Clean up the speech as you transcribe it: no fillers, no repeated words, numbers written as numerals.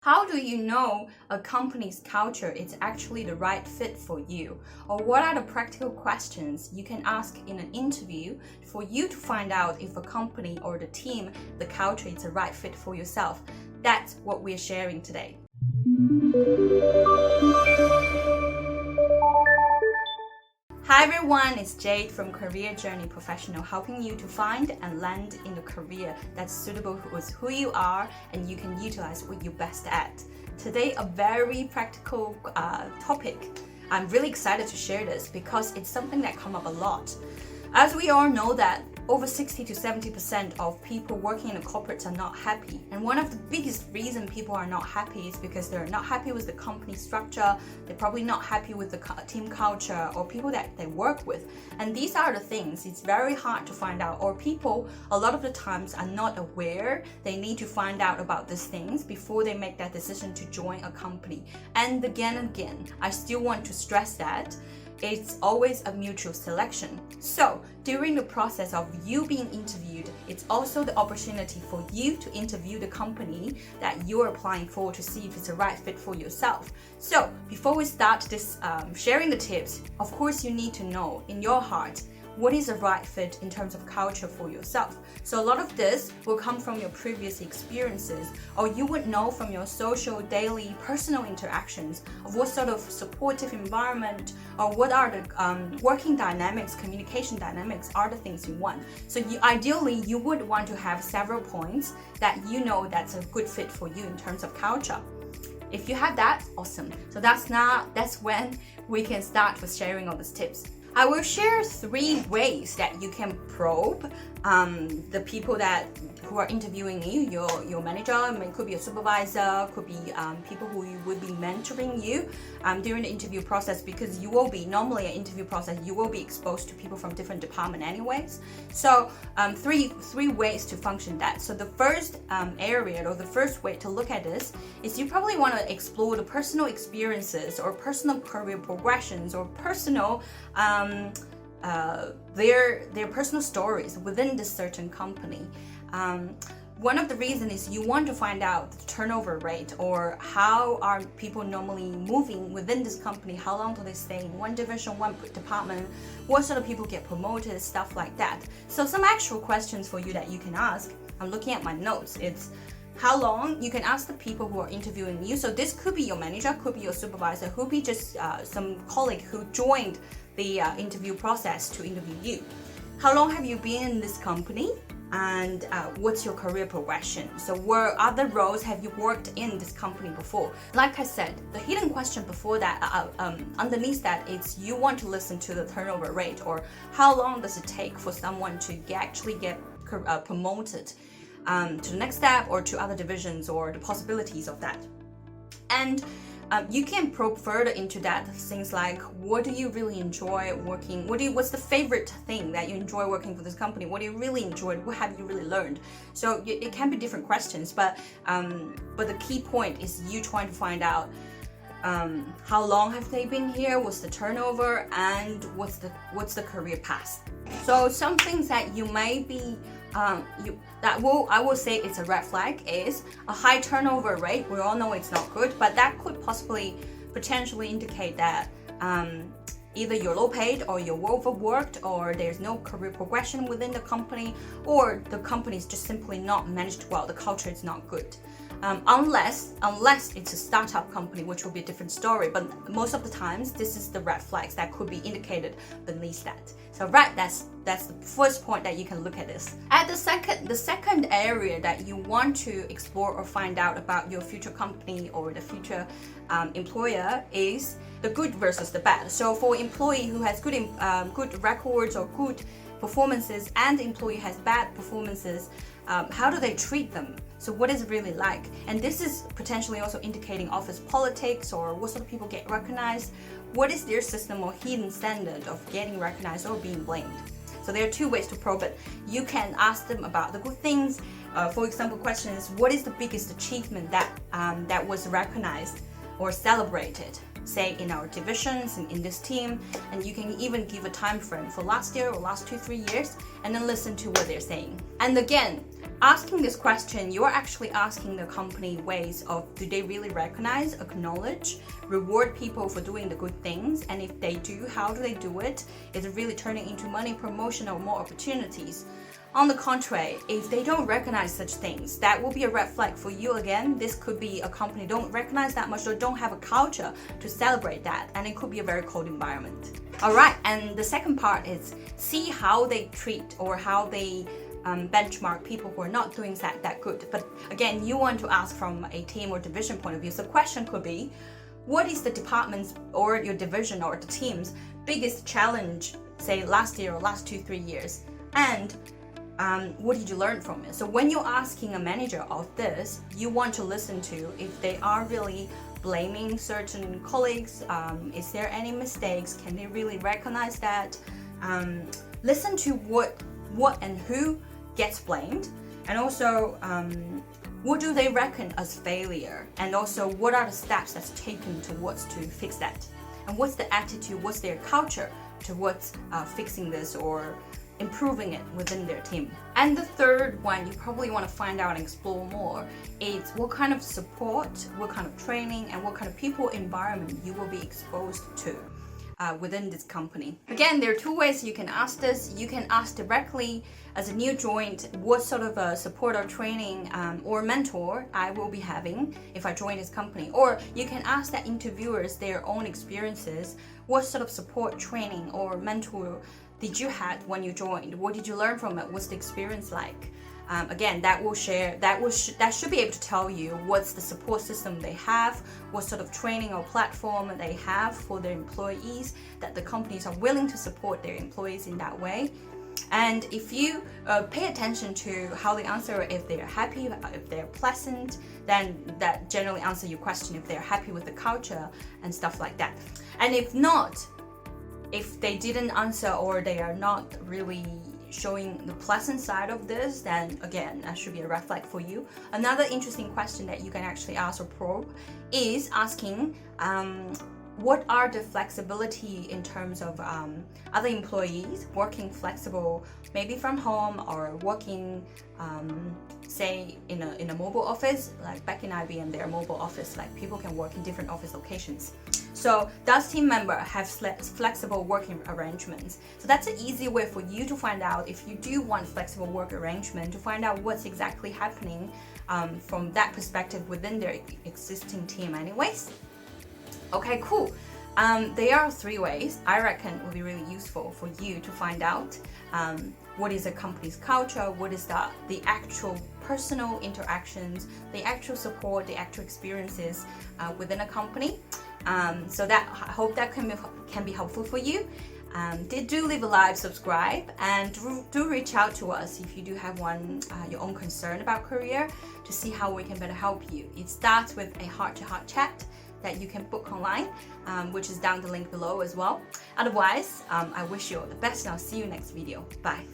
How do you know a company's culture is actually the right fit for you? Or what are the practical questions you can ask in an interview for you to find out if a company or the team, the culture is the right fit for yourself? That's what we're sharing today. Hi everyone, it's Jade from Career Journey Professional, helping you to find and land in a career that's suitable with who you are and you can utilize what you're best at. Today, a very practical topic. I'm really excited to share this because it's something that comes up a lot. As we all know that over 60 to 70% of people working in the corporates are not happy. And one of the biggest reasons people are not happy is because they're not happy with the company structure, they're probably not happy with the team culture or people that they work with. And these are the things, it's very hard to find out, or people a lot of the times are not aware they need to find out about these things before they make that decision to join a company. And again, I still want to stress that it's always a mutual selection. So during the process of you being interviewed, it's also the opportunity for you to interview the company that you're applying for to see if it's the right fit for yourself. So before we start this sharing the tips, of course you need to know in your heart what is the right fit in terms of culture for yourself. So a lot of this will come from your previous experiences, or you would know from your social, daily, personal interactions of what sort of supportive environment or what are the working dynamics, communication dynamics are the things you want. So ideally, you would want to have several points that you know that's a good fit for you in terms of culture. If you have that, awesome. So that's when we can start with sharing all these tips. I will share 3 ways that you can probe the people who are interviewing you, your manager, it could be a supervisor, could be people who would be mentoring you during the interview process, because you will be, normally an interview process, you will be exposed to people from different departments anyways. So three ways to function that. So the first area, or the first way to look at this, is you probably want to explore the personal experiences or personal career progressions or personal their personal stories within this certain company. One of the reasons is you want to find out the turnover rate, or how are people normally moving within this company, how long do they stay in one division, one department, what sort of people get promoted, stuff like that. So some actual questions for you that you can ask. I'm looking at my notes. It's how long, you can ask the people who are interviewing you. So this could be your manager, could be your supervisor, could be just some colleague who joined the interview process to interview you. How long have you been in this company? And what's your career progression? So what other roles have you worked in this company before? Like I said, the hidden question before that, underneath that, it's you want to listen to the turnover rate, or how long does it take for someone to actually get promoted to the next step or to other divisions, or the possibilities of that. And you can probe further into that, things like, what do you really enjoy working, what's the favorite thing that you enjoy working for this company, what do you really enjoy, what have you really learned? So it can be different questions, but the key point is you trying to find out how long have they been here, what's the turnover, and what's the career path. So some things that you may be I will say it's a red flag is a high turnover rate. We all know it's not good, but that could potentially indicate that either you're low paid, or you're overworked, or there's no career progression within the company, or the company is just simply not managed well, the culture is not good. Unless it's a startup company, which will be a different story, but most of the times this is the red flags that could be indicated beneath that. So that's the first point that you can look at this. At the second area that you want to explore or find out about your future company or the future employer is the good versus the bad. So for employee who has good records or good performances, and the employee has bad performances, how do they treat them? So what is it really like? And this is potentially also indicating office politics, or what sort of people get recognized. What is their system or hidden standard of getting recognized or being blamed? So there are 2 ways to probe it. You can ask them about the good things. For example, questions: what is the biggest achievement that was recognized or celebrated? say in our divisions and in this team, and you can even give a time frame for last year or last 2-3 years, and then listen to what they're saying. And again, asking this question, you're actually asking the company ways of, do they really recognize, acknowledge, reward people for doing the good things? And if they do, how do they do it? Is it really turning into money, promotion, or more opportunities? On the contrary, if they don't recognize such things, that will be a red flag for you again. This could be a company don't recognize that much or don't have a culture to celebrate that, and it could be a very cold environment. All right, and the second part is see how they treat or how they benchmark people who are not doing that good. But again, you want to ask from a team or division point of view. So the question could be, what is the department's or your division or the team's biggest challenge, say last year or last 2-3 years? And what did you learn from it? So when you're asking a manager of this, you want to listen to if they are really blaming certain colleagues. Is there any mistakes? Can they really recognize that? Listen to what and who gets blamed, and also what do they reckon as failure, and also what are the steps that's taken towards to fix that, and what's the attitude, what's their culture towards fixing this or improving it within their team. And the third one you probably want to find out and explore more is what kind of support, what kind of training, and what kind of people environment you will be exposed to within this company. Again, there are two ways you can ask this. You can ask directly as a new joint, what sort of support or training or mentor I will be having if I join this company. Or you can ask the interviewers their own experiences, what sort of support, training, or mentor did you have when you joined? What did you learn from it? What's the experience like? Again, that should be able to tell you what's the support system they have, what sort of training or platform they have for their employees, that the companies are willing to support their employees in that way. And if you pay attention to how they answer, if they're happy, if they're pleasant, then that generally answers your question, if they're happy with the culture and stuff like that. And if not, if they didn't answer or they are not really showing the pleasant side of this, then again, that should be a red flag for you. Another interesting question that you can actually ask or probe is asking, what are the flexibility in terms of other employees working flexible, maybe from home or working, say in a mobile office, like back in IBM, their mobile office, like people can work in different office locations. So does team member have flexible working arrangements? So that's an easy way for you to find out if you do want flexible work arrangement, to find out what's exactly happening from that perspective within their existing team anyways. Okay, cool. There are 3 ways I reckon would be really useful for you to find out what is a company's culture, what is the actual personal interactions, the actual support, the actual experiences within a company. So that I hope that can be helpful for you. Do leave a like, subscribe, and do reach out to us if you do have your own concern about career, to see how we can better help you. It starts with a heart-to-heart chat that you can book online, which is down the link below as well. Otherwise, I wish you all the best, and I'll see you next video. Bye.